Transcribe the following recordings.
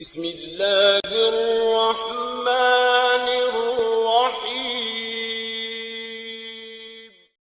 بسم اللہ الرحمن الرحیم۔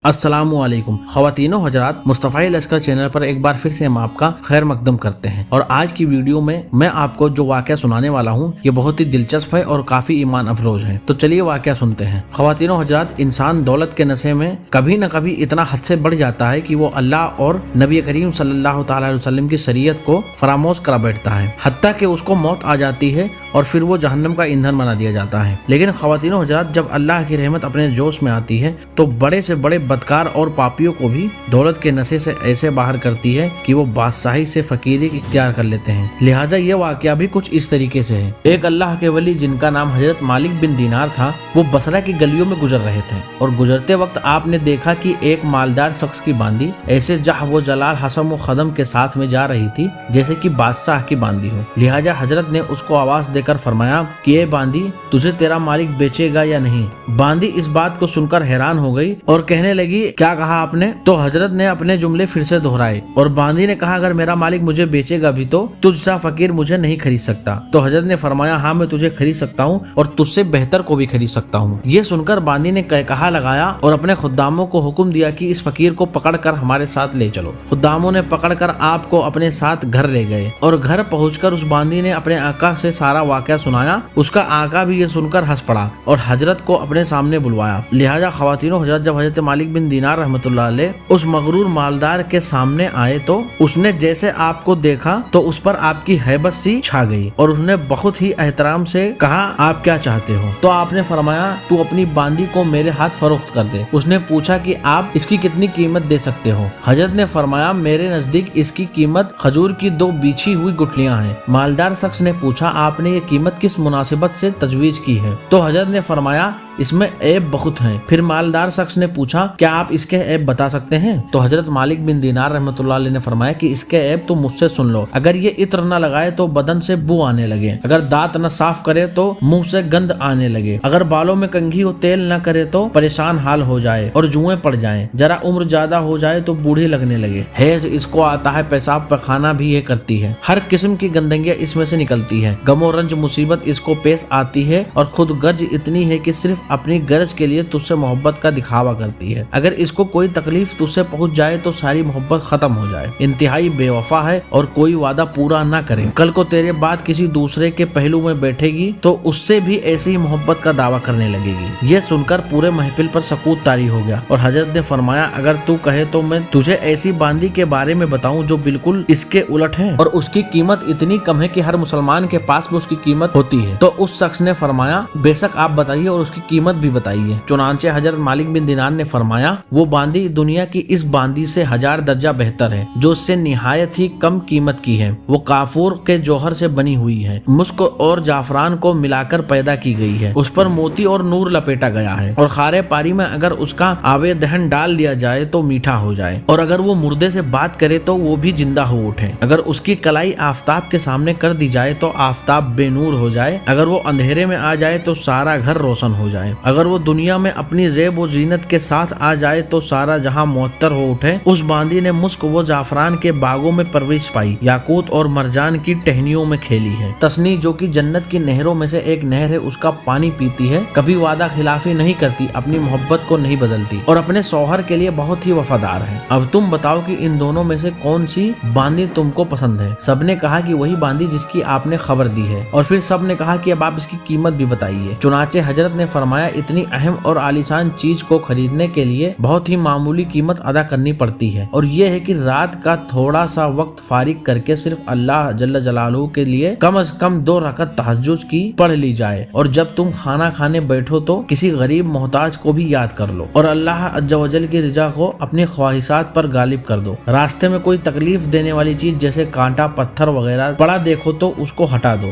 السلام علیکم خواتین و حضرات، مصطفی لشکر چینل پر ایک بار پھر سے ہم آپ کا خیر مقدم کرتے ہیں، اور آج کی ویڈیو میں آپ کو جو واقعہ سنانے والا ہوں یہ بہت ہی دلچسپ ہے اور کافی ایمان افروز ہے۔ تو چلیے واقعہ سنتے ہیں۔ خواتین و حضرات، انسان دولت کے نشے میں کبھی نہ کبھی اتنا حد سے بڑھ جاتا ہے کہ وہ اللہ اور نبی کریم صلی اللہ تعالی علیہ وسلم کی شریعت کو فراموش کرا بیٹھتا ہے، حتیٰ کہ اس کو موت آ جاتی ہے اور پھر وہ جہنم کا ایندھن بنا دیا جاتا ہے۔ لیکن خواتین و حضرات، جب اللہ کی رحمت اپنے جوش میں آتی ہے تو بڑے سے بڑے بدکار اور پاپیوں کو بھی دولت کے نشے سے ایسے باہر کرتی ہے کہ وہ بادشاہی سے فقیری اختیار کر لیتے ہیں۔ لہٰذا یہ واقعہ بھی کچھ اس طریقے سے ہے۔ ایک اللہ کے ولی جن کا نام حضرت مالک بن دینار تھا، وہ بصرہ کی گلیوں میں گزر رہے تھے، اور گزرتے وقت آپ نے دیکھا کہ ایک مالدار شخص کی باندی ایسے جہ و جلال حسم و خدم کے ساتھ میں جا رہی تھی جیسے کہ بادشاہ کی باندی ہو۔ لہٰذا حضرت نے اس کو آواز دے کر فرمایا کہ اے باندی، تجھے تیرا مالک بیچے گا یا نہیں؟ باندی اس بات کو سن کر حیران ہو گئی اور کہنے لگی، کیا کہا آپ نے؟ تو حضرت نے اپنے جملے پھر سے دہرائے، اور باندی نے کہا، اگر میرا مالک مجھے بیچے گا بھی تو تجھ سا فقیر مجھے نہیں خرید سکتا۔ تو حضرت نے فرمایا، ہاں میں تجھے خرید سکتا ہوں اور تجھ سے بہتر کو بھی خرید سکتا ہوں۔ یہ سن کر باندی نے کہا لگایا اور اپنے خداموں کو حکم دیا کہ اس فقیر کو پکڑ کر ہمارے ساتھ لے چلو۔ خداموں نے پکڑ کر آپ کو اپنے ساتھ گھر لے گئے، اور گھر پہنچ کر اس باندی نے اپنے آقا سے سارا واقعہ سنایا۔ اس کا آقا بھی یہ سن کر ہنس پڑا اور حضرت کو اپنے سامنے بلوایا۔ لہٰذا خواتین و حضرت، جب حضرت مالک بن دینار رحمۃ اللہ علیہ اس مغرور مالدار کے سامنے آئے تو اس نے جیسے آپ کو دیکھا تو اس پر آپ کی ہیبت سی چھا گئی، اور اس نے بہت ہی احترام سے کہا، آپ کیا چاہتے ہو؟ تو آپ نے فرمایا، تو اپنی باندی کو میرے ہاتھ فروخت کر دے۔ اس نے پوچھا کہ آپ اس کی کتنی قیمت دے سکتے ہو؟ حضرت نے فرمایا، میرے نزدیک اس کی قیمت کھجور کی 2 بیچھی ہوئی گٹھلیاں ہیں۔ مالدار شخص نے پوچھا، آپ نے یہ قیمت کس مناسبت سے تجویز کی ہے؟ تو حضرت نے فرمایا، اس میں عیب بہت ہیں۔ پھر مالدار شخص نے پوچھا، کیا آپ اس کے عیب بتا سکتے ہیں؟ تو حضرت مالک بن دینار رحمۃ اللہ علیہ نے فرمایا کہ اس کے عیب تو مجھ سے سن لو۔ اگر یہ عطر نہ لگائے تو بدن سے بو آنے لگے، اگر دانت نہ صاف کرے تو منہ سے گند آنے لگے، اگر بالوں میں کنگھی و تیل نہ کرے تو پریشان حال ہو جائے اور جوئیں پڑ جائیں، ذرا عمر زیادہ ہو جائے تو بوڑھی لگنے لگے، حیض اس کو آتا ہے، پیشاب پخانہ بھی یہ کرتی ہے، ہر قسم کی گندگیاں اس میں سے نکلتی ہے، غم و رنج مصیبت اس کو پیش آتی ہے، اور خود گرج اتنی ہے کہ صرف اپنی غرض کے لیے تجھ سے محبت کا دکھاوا کرتی ہے، اگر اس کو کوئی تکلیف تجھ سے پہنچ جائے تو ساری محبت ختم ہو جائے، انتہائی بے وفا ہے اور کوئی وعدہ پورا نہ کرے، کل کو تیرے بعد کسی دوسرے کے پہلو میں بیٹھے گی تو اس سے بھی ایسی ہی محبت کا دعویٰ کرنے لگے گی۔ یہ سن کر پورے محفل پر سکوت طاری ہو گیا، اور حضرت نے فرمایا، اگر تو کہے تو میں تجھے ایسی باندی کے بارے میں بتاؤں جو بالکل اس کے الٹ ہے اور اس کی قیمت اتنی کم ہے کہ ہر مسلمان کے پاس بھی اس کی قیمت ہوتی ہے؟ تو اس شخص نے فرمایا، بے شک آپ بتائیے اور اس کی قیمت بھی بتائیے۔ چنانچہ حضرت مالک بن دینار نے فرمایا، وہ باندی دنیا کی اس باندی سے 1000 درجہ بہتر ہے جو اس سے نہایت ہی کم قیمت کی ہے، وہ کافور کے جوہر سے بنی ہوئی ہے، مسک اور جعفران کو ملا کر پیدا کی گئی ہے، اس پر موتی اور نور لپیٹا گیا ہے، اور خارے پاری میں اگر اس کا آب دہن ڈال دیا جائے تو میٹھا ہو جائے، اور اگر وہ مردے سے بات کرے تو وہ بھی زندہ ہو اٹھے، اگر اس کی کلائی آفتاب کے سامنے کر دی جائے تو آفتاب بے نور ہو جائے، اگر وہ اندھیرے میں آ جائے تو سارا گھر روشن ہو جائے، اگر وہ دنیا میں اپنی زیب و زینت کے ساتھ آ جائے تو سارا جہاں معطر ہو اٹھے۔ اس باندی نے مسک و جعفران کے باغوں میں پرورش پائی، یاقوت اور مرجان کی ٹہنیوں میں کھیلی ہے، تسنی جو کہ جنت کی نہروں میں سے ایک نہر ہے اس کا پانی پیتی ہے، کبھی وعدہ خلافی نہیں کرتی، اپنی محبت کو نہیں بدلتی، اور اپنے شوہر کے لیے بہت ہی وفادار ہے۔ اب تم بتاؤ کہ ان دونوں میں سے کون سی باندی تم کو پسند ہے؟ سب نے کہا کہ وہی باندی جس کی آپ نے خبر دی ہے، اور پھر سب نے کہا کہ اب آپ اس کی قیمت بھی بتائیے۔ چنانچہ حضرت نے فرمایا، اتنی اہم اور عالیشان چیز کو خریدنے کے لیے بہت ہی معمولی قیمت ادا کرنی پڑتی ہے، اور یہ ہے کہ رات کا تھوڑا سا وقت فارغ کر کے صرف اللہ جل جلالہ کے لیے کم از کم 2 رکعت تہجد کی پڑھ لی جائے، اور جب تم کھانا کھانے بیٹھو تو کسی غریب محتاج کو بھی یاد کر لو، اور اللہ عز و جل کی رضا کو اپنی خواہشات پر غالب کر دو۔ راستے میں کوئی تکلیف دینے والی چیز جیسے کانٹا، پتھر وغیرہ پڑا دیکھو تو اس کو ہٹا دو۔